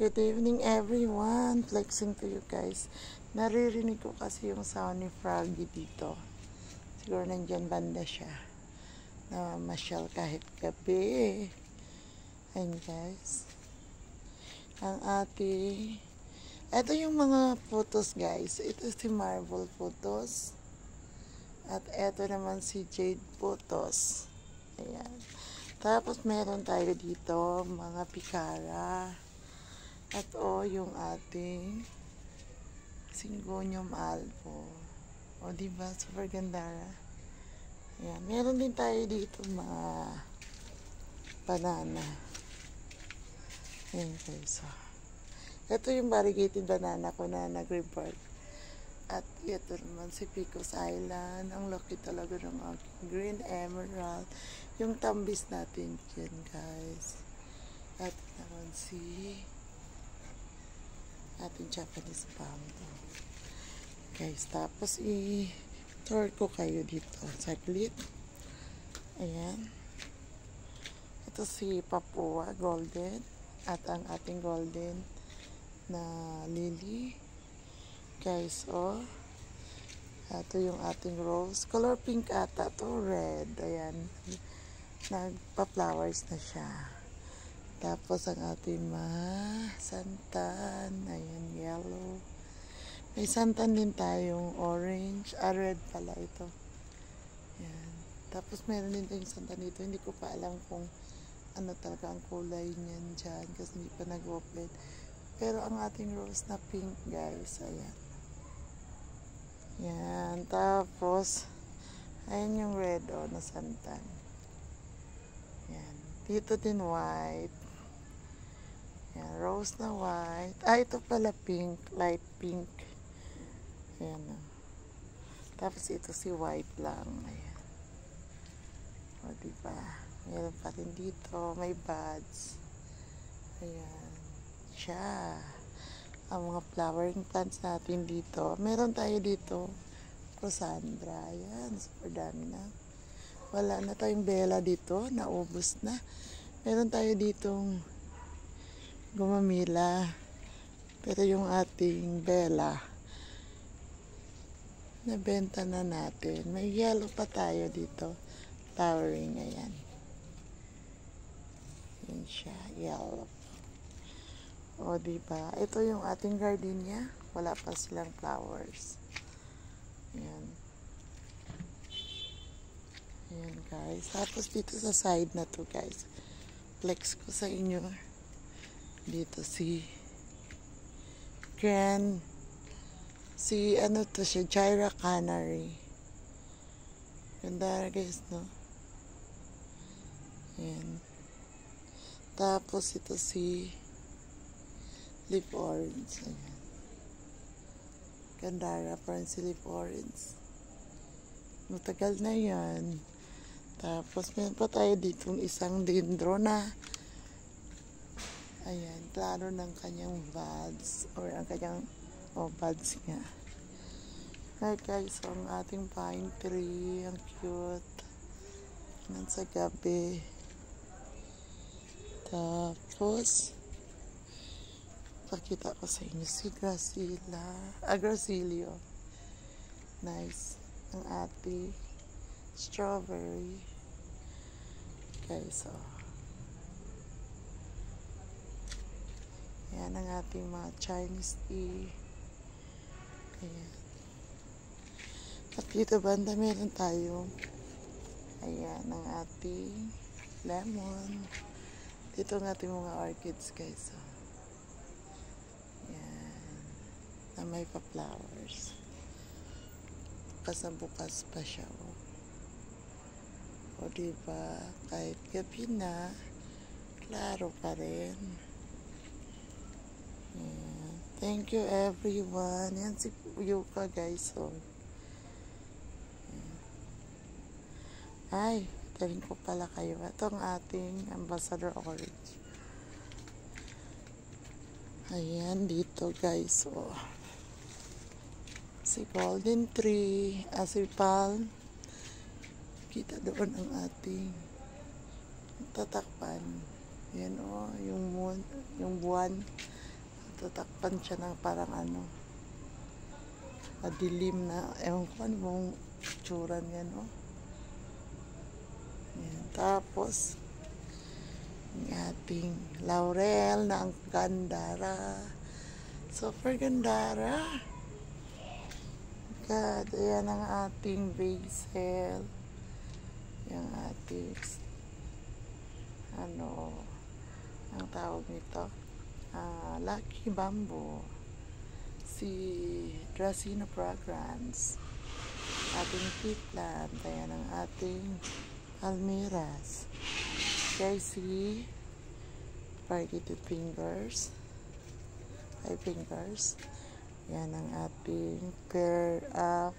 Good evening everyone. Flexing to you guys. Naririnig ko kasi yung sound ni Froggy dito. Siguro nandyan banda siya. Namasyal kahit gabi. Ayan guys. Ang ating... Ito yung mga photos guys. Ito si Marble Photos. At ito naman si Jade Photos. Ayan. Tapos meron tayo dito mga pikara. At yung ating Syngonium albo. Diba? Super gandara. Ayan. Meron din tayo dito mga banana. Ayan guys. Ito yung variegated banana ko na nag-report. At ito naman si Picos Island. Ang laki talaga ng aking green emerald. Yung tambis natin dyan guys. At naman si ating Japanese bamboo. Guys, tapos i-tour ko kayo dito. Saglit. Ayan. Ito si Papua Golden. At ang ating golden na lily. Guys, ito yung ating rose. Color pink ata to, red. Ayan. Nagpa-flowers na siya. Tapos ang ating santan. Ayan, yellow. May santan din tayong orange. Red pala ito. Ayan. Tapos meron din tayong santan dito. Hindi ko pa alam kung ano talaga ang kulay niyan dyan. Kasi hindi pa nag-open. Pero ang ating rose na pink guys. Ayan. Ayan. Tapos, ayan yung red na santan. Ayan. Dito din white. Ayan, rose na white. Ito pala pink, light pink. Ayan. Tapos ito si white lang. Ayan. Diba? Meron pa rin dito. May buds. Ayan. Siya. Ang mga flowering plants natin dito. Meron tayo dito. Rosandra. Ayan. Super dami na. Wala na tayong bella dito. Naubos na. Meron tayo ditong gumamila. Pero yung ating bella nabenta na natin. May yellow pa tayo dito. Flowering. Ayan. Ayan siya. Yellow. Diba? Ito yung ating gardenia. Wala pa silang flowers. Ayan. Ayan guys. Tapos dito sa side na to guys. Flex ko sa inyo. Dito si ano to siya, Gyra Canary. Ganda guys, no? Ayan. Tapos ito si leaf orange. Ayan. Gandara pa rin si leaf orange. Matagal na yan. Tapos meron pa tayo ditong isang dendron na ayan, klaro ng kanyang buds or ang kanyang buds nga. Right guys, so ang ating pine tree, ang cute. Nasa gabi. Tapos pakita ko sa inyo si Gracilio. Nice. Ang ating strawberry. Guys, ayan ang ating mga Chinese tea. Ayan. At dito banda meron tayo. Ayan ang ating lemon. Dito ang ating mga orchids guys. Ayan. Na may pa-flowers. Bukas pa siya. Diba? Kahit gabi na, klaro pa rin. Ayan. Thank you everyone. Yan si Yuka guys. Ay, galing ko pala kayo. Ito ang ating ambassador orange. Ayan dito guys. Si golden tree. Si palm. Kita doon ang ating tatakpan. Yan yung moon, yung buwan. tatakpan siya ng parang ano, madilim na, ewan ko ano bang tsura niya, no? Yan. Tapos, yung ating laurel na ang gandara. Super gandara. God, ayan ang ating basil. Yung ating, ano, ang tawag nito, lucky bamboo. Si Dracena fragrance. Ating tea plant. Ayan ang ating palmeras. Guys, si Parted fingers. 5 fingers. Yan ang ating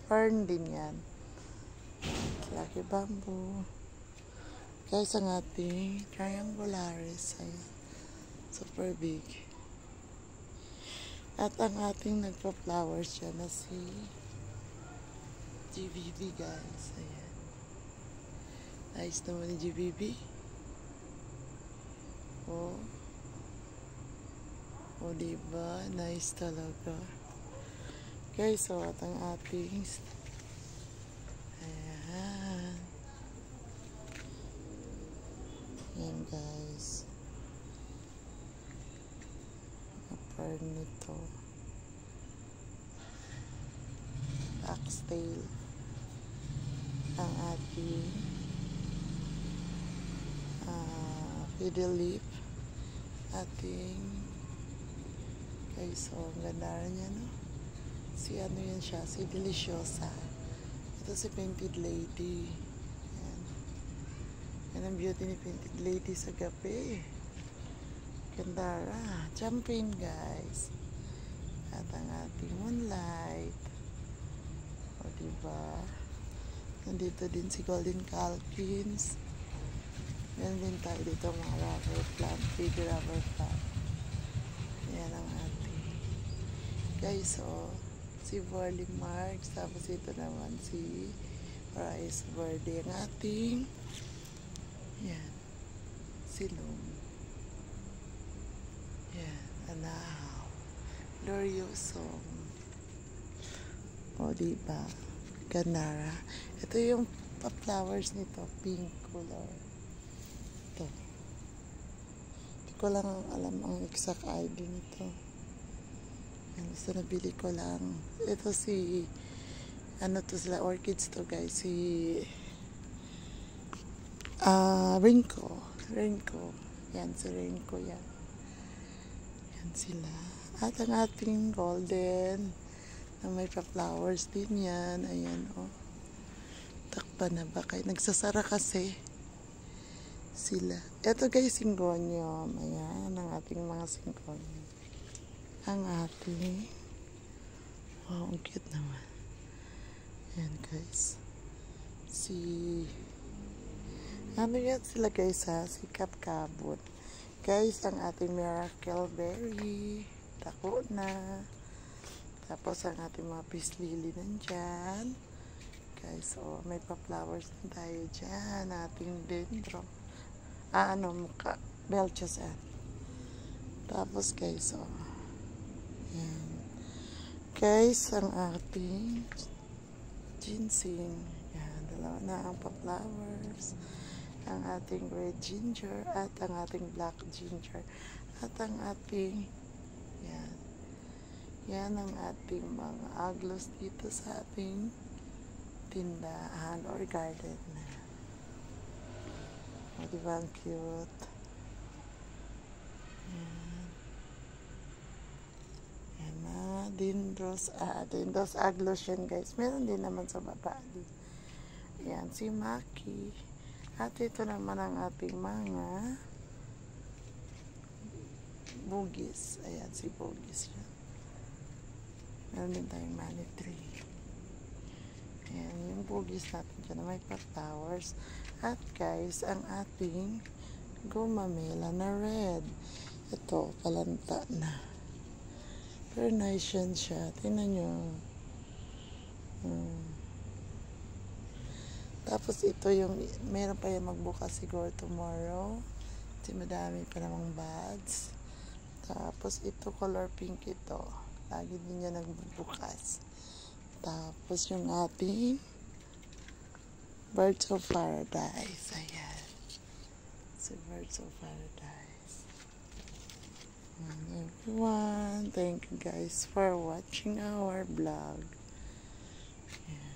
fern din yan. Lucky bamboo. Guys, ang ating triangularis. Ayan. Super big. At ang ating nagpa-flowers dyan na si GVB, guys. Ayan. Nice naman ni GVB. Oh. O, diba? Nice talaga. Guys, so, at ang ating ayan. Ayan, guys. Apart nito. Oxtail. Ang ating fiddle leaf. Ating guys, so, ang ganda niya, no? Si ano yan siya, si Deliciosa. Ito si Painted Lady. Yan. Yan ang beauty ni Painted Lady sa gabi. Gandara. Champagne, guys. At ang ating moonlight. O, diba? Nandito din si Golden Calkins. Yan din tayo dito mga rubber plant. Big rubber plant. Yan ang ating. Guys, so, si Burley Marks. Tapos ito naman si Rice Verde. Ang ating yan. Silong. Yan. Anahaw. Loriosum. O, diba? Ganara. Ito yung flowers nito. Pink color. Ito. Hindi ko lang alam ang exact ID nito. Yan, gusto nabili ko lang. Ito si ano to sila, orchids to, guys. Si Rinko. Yan, si Rinko yan. Yan sila. At ang ating golden na may pa-flowers din yan. Ayan, oh. Takpan na ba kayo? Nagsasara kasi sila. Ito, guys, syngonium. Ayan, ang ating mga syngonium. Ang ating wow, ang cute naman. Ayan, guys. Si ano yan sila, guys, ha? Si Kapkabot. Guys, ang ating miracle berry. Tako na. Tapos ang ating mga peace lily nandyan. Guys, so may pa-flowers din tayo dyan. Ating dendron. Mukha. Belchas. Tapos, guys, so yan. Guys, ang ating ginseng. Yan, dalawa na ang pa-flowers. Ang ating red ginger at ang ating black ginger. At ang ating yan. Yan ang ating mga aglos dito sa ating tindahan or garden. O, diba ang cute? Yan. Yan na. Dendros aglos yan, guys. Meron din naman sa baba. Yan, si Maki. At ito naman ang ating mga bugis. Ayan, si bugis yan. Meron din tayong money tree. Ayan, yung bugis natin dyan na may pa-flowers. At guys, ang ating gumamela na red. Ito, kalanta na. Pero nice yan siya. Tingnan nyo. Tapos ito yung, meron pa yung magbukas siguro tomorrow. Kasi madami pa namang buds. Tapos ito color pink ito. Lagi din niya nagbubukas. Tapos yung ating Birds of Paradise. Ayan. So Birds of Paradise. And everyone, thank you guys for watching our vlog. Ayan.